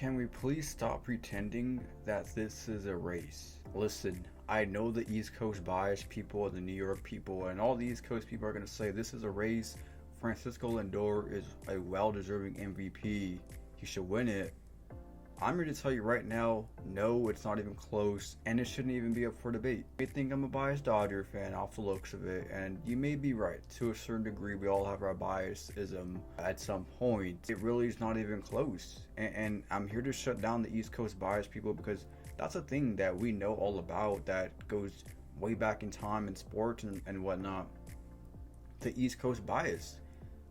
Can we please stop pretending that this is a race? Listen, I know the East Coast bias people, the New York people, and all the East Coast people are going to say this is a race. Francisco Lindor is a well-deserving MVP. He should win it. I'm here to tell you right now, no, it's not even close, and it shouldn't even be up for debate. You may think I'm a biased Dodger fan off the looks of it, and you may be right. To a certain degree, we all have our biasism at some point. It really is not even close, and I'm here to shut down the East Coast bias people because that's a thing that we know all about that goes way back in time in sports and whatnot. The East Coast bias.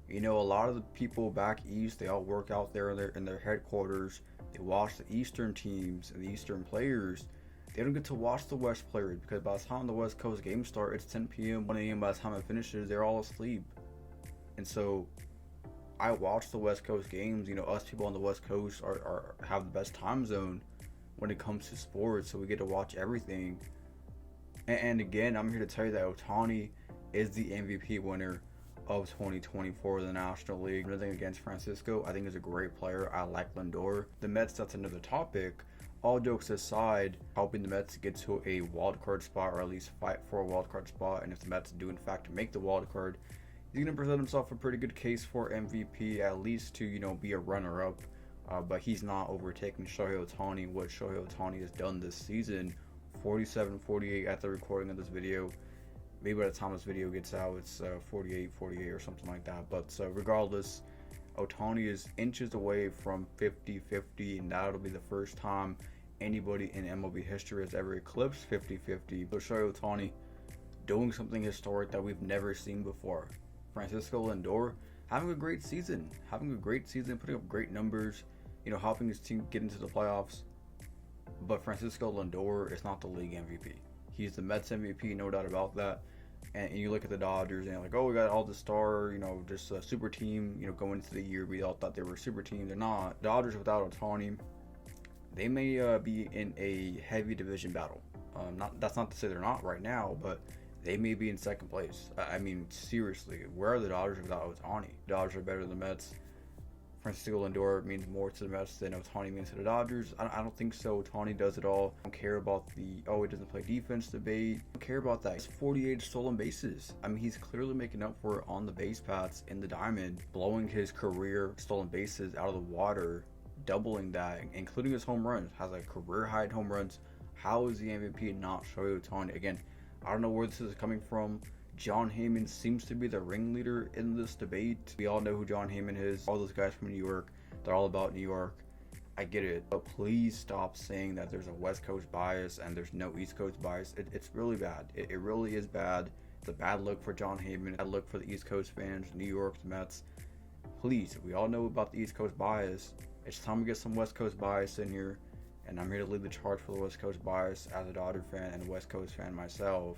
You know, a lot of the people back east, they all work out there in their headquarters. They watch the Eastern teams and the Eastern players. They don't get to watch the West players because by the time the West Coast games start, it's 10 p.m., 1 a.m. By the time it finishes, they're all asleep. And so I watch the West Coast games. You know, us people on the West Coast have the best time zone when it comes to sports, so we get to watch everything. And again, I'm here to tell you that Ohtani is the MVP winner of 2020 for the National League. Nothing against Francisco. I think he's a great player. I like Lindor. The Mets, that's another topic. All jokes aside, helping the Mets get to a wild card spot or at least fight for a wild card spot. And if the Mets do in fact make the wild card, he's going to present himself a pretty good case for MVP, at least to, you know, be a runner-up. But he's not overtaking Shohei Ohtani. What Shohei Ohtani has done this season, 47-48 at the recording of this video. Maybe by the time this video gets out, it's 48 or something like that. But regardless, Ohtani is inches away from 50-50, and that'll be the first time anybody in MLB history has ever eclipsed 50-50. But Shohei Ohtani doing something historic that we've never seen before. Francisco Lindor having a great season, putting up great numbers, you know, helping his team get into the playoffs. But Francisco Lindor is not the league MVP. He's the Mets MVP, no doubt about that. And you look at the Dodgers and you're like, oh, we got all the star, you know, just a super team, you know, going into the year. We all thought they were a super team. They're not. Dodgers without Ohtani, they may be in a heavy division battle. That's not to say they're not right now, but they may be in second place. I mean, seriously, where are the Dodgers without Ohtani? Dodgers are better than the Mets. Francisco Lindor means more to the Mets than Ohtani means to the Dodgers. I don't think so. Ohtani does it all. I don't care about the, oh, he doesn't play defense debate. I don't care about that. He's 48 stolen bases. I mean, he's clearly making up for it on the base paths in the diamond, blowing his career stolen bases out of the water, doubling that, including his home runs. Has a career high in home runs. How is the MVP not Shohei Ohtani? Again, I don't know where this is coming from. Jon Heyman seems to be the ringleader in this debate. We all know who Jon Heyman is. All those guys from New York, they're all about New York. I get it, but please stop saying that there's a West Coast bias and there's no East Coast bias. It's really bad. It really is bad. It's a bad look for Jon Heyman. Bad look for the East Coast fans, New York, the Mets. Please, we all know about the East Coast bias. It's time to get some West Coast bias in here, and I'm here to lead the charge for the West Coast bias as a Dodger fan and a West Coast fan myself.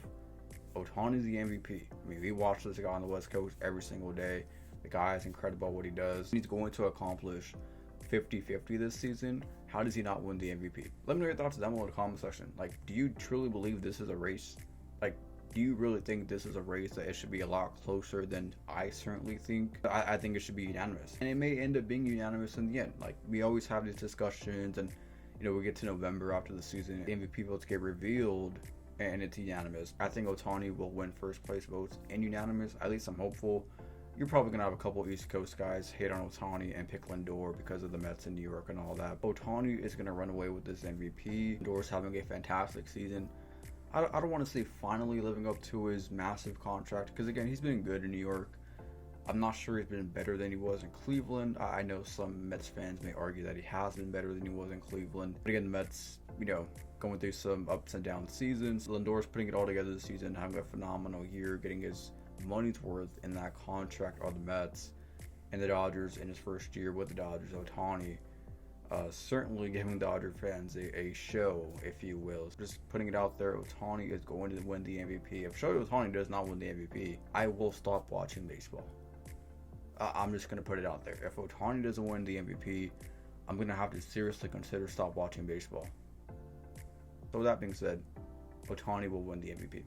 Ohtani's the MVP. I mean, we watch this guy on the West Coast every single day. The guy is incredible at what he does. He's going to accomplish 50-50 this season. How does he not win the MVP? Let me know your thoughts down below in the comment section. Like, do you truly believe this is a race? Like, do you really think this is a race that it should be a lot closer than I certainly think? I think it should be unanimous. And it may end up being unanimous in the end. Like, we always have these discussions and, you know, we get to November after the season, the MVP votes get revealed, and it's unanimous. I think Ohtani will win first place votes in unanimous. At least I'm hopeful. You're probably going to have a couple East Coast guys hate on Ohtani and pick Lindor because of the Mets in New York and all that. Ohtani is going to run away with this MVP. Lindor's having a fantastic season. I don't want to say finally living up to his massive contract because, again, he's been good in New York. I'm not sure he's been better than he was in Cleveland. I know some Mets fans may argue that he has been better than he was in Cleveland. But again, the Mets, you know, going through some ups and downs seasons. Lindor's putting it all together this season, having a phenomenal year, getting his money's worth in that contract are the Mets. And the Dodgers in his first year with the Dodgers, Ohtani, certainly giving Dodger fans a show, if you will. Just putting it out there, Ohtani is going to win the MVP. If Shohei Ohtani does not win the MVP, I will stop watching baseball. I'm just going to put it out there. If Ohtani doesn't win the MVP, I'm going to have to seriously consider stop watching baseball. So with that being said, Ohtani will win the MVP.